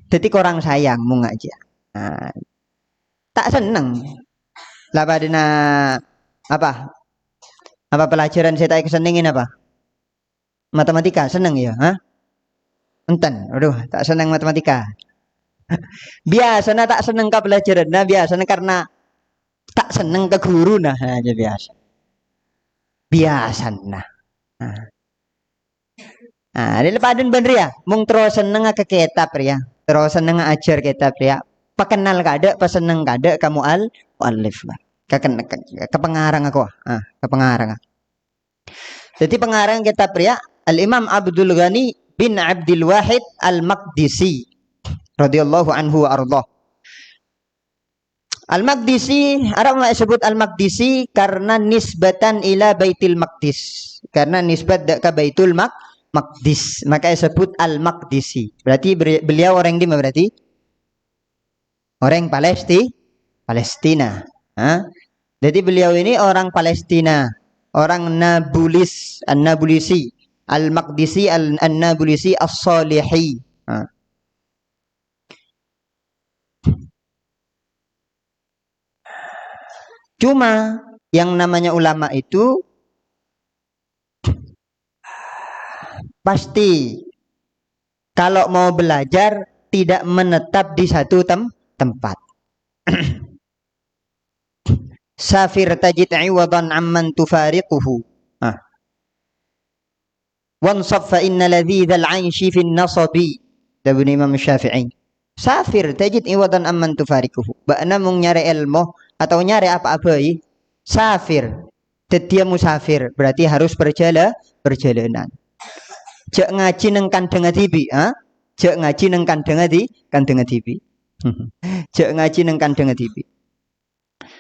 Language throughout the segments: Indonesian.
Jadi kurang sayang mung aja. Nah, tak seneng. Lah padina apa? Apa pelajaran saya tak kesenengin apa? Matematika seneng ya, hah? Enten. Aduh, tak seneng matematika. Biasanya tak seneng ke pelajaran. Nah, biasanya karena tak seneng ke guru nah aja biasa. Biasa nah. Nah, ini paden bener ya. Mung terus seneng ke kitab ya. Terus seneng ajar kitab ya. Pekenal kada, peseneng kada kamu alif lah. Kepengarang aku. Kepengarang. Jadi pengarang kitab ya Al Imam Abdul Ghani bin Abdul Wahid Al Maqdisi radhiyallahu anhu wa ardhah. Al Maqdisi, Arab sebut Al Maqdisi karena nisbatan ila Baitul Maqdis. Karena nisbat ke Baitul Maqdis, maka disebut Al Maqdisi. Berarti beliau orang di mana berarti? Orang Palestina. Jadi beliau ini orang Palestina, orang Nablus, An-Nablisi, Al-Maqdisi, An-Nablisi As-Salihi. Cuma yang namanya ulama itu pasti kalau mau belajar tidak menetap di satu tempat. Safir tajid iwadan amman tufariquhu. Wansab fa inna ladhidhal ainshi fin nasabi. Dabun Imam Syafi'i. Safir tajid iwadan amman tufariquhu. Ba'na mung nyari ilmu atau nyari apa-apa safir. Dia musafir berarti harus perjalanan. Jek ngaji neng kandeng atibi, Jek ngaji neng kandeng atibi. Jek ngaji neng kandeng atibi.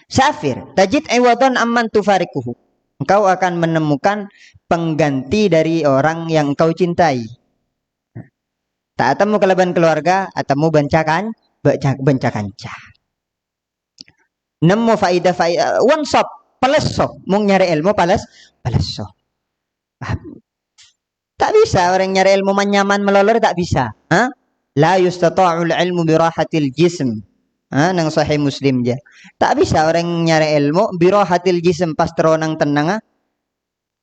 Safir, tajid iwadan amman tufarikuhu. Engkau akan menemukan pengganti dari orang yang engkau cintai. Tak atemu keleban keluarga, atemu bencakan cah. Nemu faidah one shop, paleso, mung nyari ilmu paleso. Tak bisa orang nyari ilmu nyaman melolor tak bisa. La yustata'ul ilmu birahatil jism. Nang sahih Muslim je. Tak bisa orang nyari ilmu birahatil jism pas teronang tenang.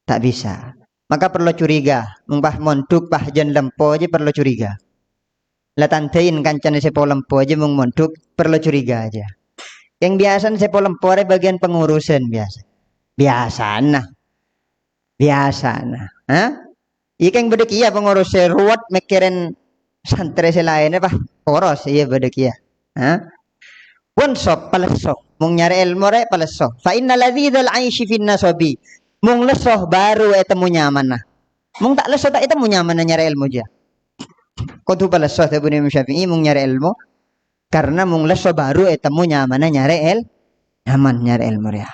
Tak bisa. Maka perlu curiga. Mumpah monduk pah jan lempo aja perlu curiga. Lah tandain kancan sepo lempo aja mung monduk perlu curiga aja. Yang biasa sepo lempo bagian pengurusan biasa. Biasa nah. Ikan bedek iya pengurus ruwet mikirin santri selainnya pak poros iya bedek iya. One shop palesok mung nyari ilmu re palesok. Fa inna ladzidal aishi fin nasabi. Mung lesoh baru etemu nyaman nah. Mung tak lesoh tak etemu nyaman nah nyari ilmu aja. Kudu palesok Abu Imam Syafi'i mung nyari ilmu karena mung lesoh baru etemu nyaman nah nyaman nyari ilmu ya.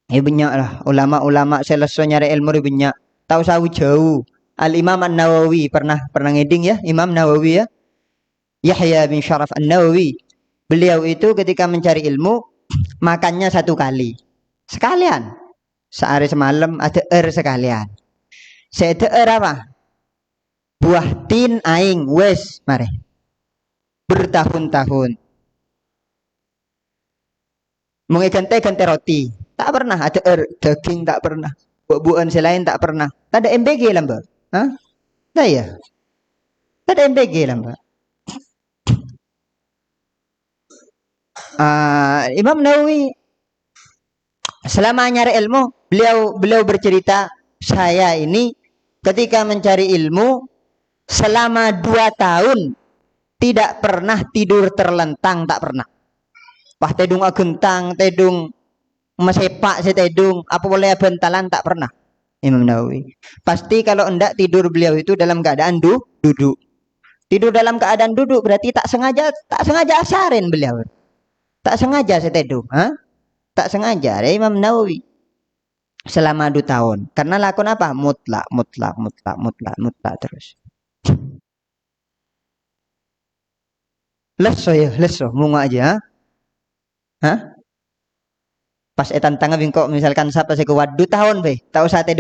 Banyak lah ulama-ulama seleso nyari ilmu banyak. Tahu sawu jauh. Al-Imam An-Nawawi pernah ngeding ya, Imam Nawawi ya. Yahya bin Syaraf An-Nawawi. Beliau itu ketika mencari ilmu makannya satu kali. Sekalian. Sehari semalam ada sekalian. Saya apa? Buah tin aing wes mari. Bertahun-tahun. Mengganti roti. Tak pernah ada daging tak pernah. Buah-buahan selain tak pernah. Tak ada MBG lah mbak. Tak ya. Tak ada MBG lah mbak. Imam Nawawi selama nyari ilmu beliau bercerita saya ini ketika mencari ilmu selama 2 tahun tidak pernah tidur terlentang tak pernah. Wah tedung agentang tedung mesepak setedung apa boleh bentalan tak pernah. Imam Nawawi pasti kalau enggak tidur beliau itu dalam keadaan duduk. Tidur dalam keadaan duduk berarti tak sengaja asarin beliau. Tak sengaja setedung, tak sengaja ya Imam Nawawi selama 2 tahun. Karena lakon apa? Mutlak terus. Leso munga aja. Pas etan tangga bingkok misalkan siapa saya kuat 2 tahun be. Tahu 1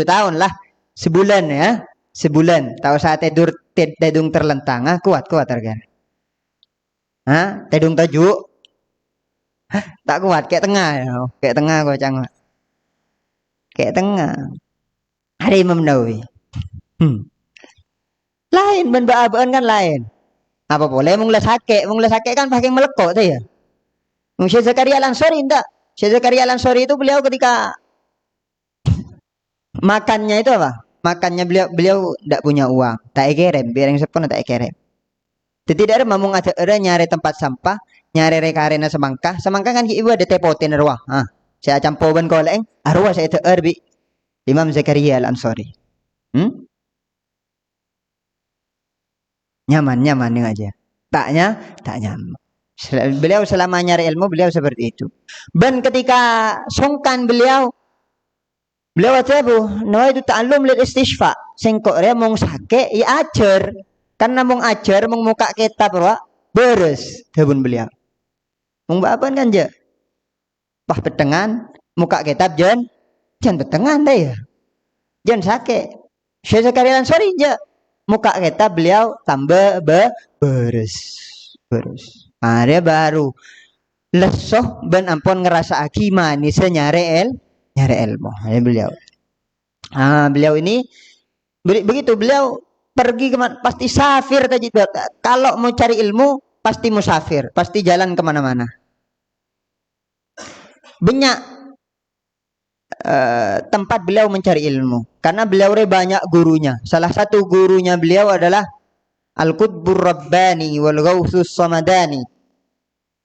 tahun lah. Sebulan ya. sebulan. Tahu saat tidur tedung terlentang, kuat harga. Tedung tajuk tak kuat kayak tengah ya. Kayak tengah kok cang. Kayak tengah. Ada Imam Nawawi. Lain ben baaban kan lain. Apa boleh mung sake kan pakai melekok tuh ya. Mung Syekh Zakaria Al-Ansori enggak. Syekh Zakaria Al-Ansori itu beliau ketika makannya itu apa? Makannya beliau tidak punya uang, tak kirim, biar yang sepuluh tak kirim. Jadi ada mamung ada nyari tempat sampah, nyari rekarena semangka kan ibu ada tepotin arwah. Saya campoban koleng, arwah saya terbi Imam Zakaria Al-Ansori. Nyaman nih aja. Tak nyaman. Beliau selama nyari ilmu beliau seperti itu. Dan ketika sungkan beliau aja bu, itu ta'allum lil istishfa. Sengkok dia mong sake, ya ajar. Karena mong ajar, mong muka kitab wa beres. Debun beliau. Mong apa kan je? Pah petengan, muka kitab jan petengan deh ya. Jan sake. Syekh Zakaria Al-Ansori je. Muka kitab beliau tambah beres. Dia baru lesoh ben ampun ngerasa aki manis nyari ilmu. Ini beliau. Beliau ini begitu beliau pergi pasti safir tadi. Kalau mau cari ilmu pasti musafir, pasti jalan kemana-mana. Banyak tempat beliau mencari ilmu karena beliau banyak gurunya. Salah satu gurunya beliau adalah Al-Qutbur Rabbani wal Ghawthus Samadani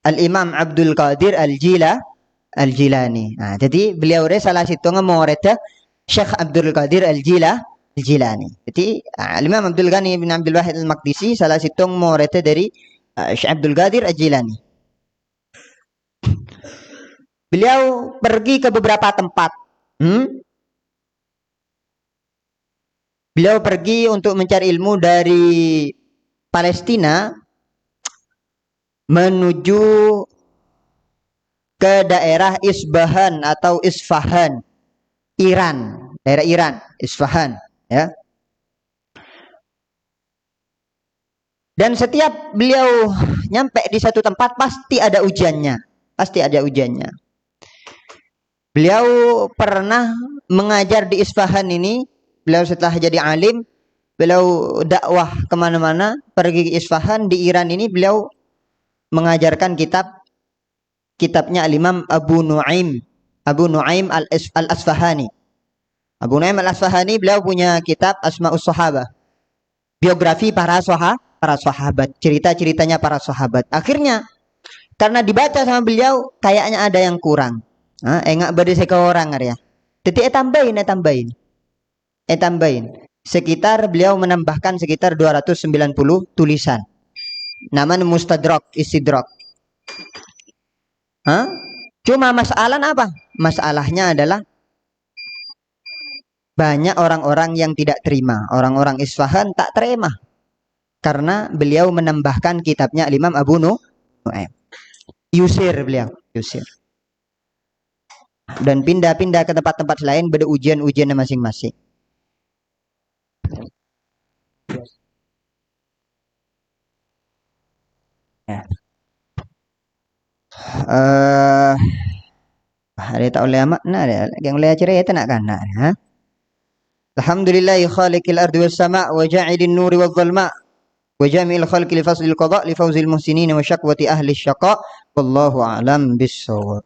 Al-Imam Abdul Qadir Al-Jilani. Jadi beliau salah satu murid Syekh Abdul Qadir Al-Jilani. Jadi Imam Abdul Ghani bin Abdul Wahid Al-Maqdisi salah satu murid dari Syekh Abdul Qadir Al-Jilani. Beliau pergi ke beberapa tempat. Beliau pergi untuk mencari ilmu dari Palestina menuju ke daerah Isbahan atau Isfahan, Iran, daerah Iran, Isfahan, ya. Dan setiap beliau nyampe di satu tempat pasti ada ujiannya, Beliau pernah mengajar di Isfahan ini. Beliau setelah jadi alim, beliau dakwah kemana-mana, pergi ke Isfahan. Di Iran ini beliau mengajarkan kitabnya Al-Imam Abu Nuaim Al-Asfahani. Abu Nuaim Al-Asfahani beliau punya kitab Asma'us Sahabah, biografi para sahabat, cerita-ceritanya para sahabat. Akhirnya karena dibaca sama beliau kayaknya ada yang kurang. Enggak berdiri ke orang ya. Jadi tambahin. Sekitar beliau menambahkan sekitar 290 tulisan. Namanya Mustadrak, Istidrak. Cuma masalah apa? Masalahnya adalah banyak orang-orang yang tidak terima. Orang-orang Isfahan tak terima. Karena beliau menambahkan kitabnya Imam Abu Nuaim. Yusir beliau. Dan pindah-pindah ke tempat-tempat lain pada ujian-ujiannya masing-masing. Ya. Ada tak boleh makna dia. Yang boleh cerita nak kan nak. Alhamdulillahi khaliqil ardi was sama' wa ja'ilin nuri wal dhulma wa jami'il khalqi li faslil qada' li fawzil muhsinin wa syakwati ahli syaqa' wallahu a'lam bis-shawab.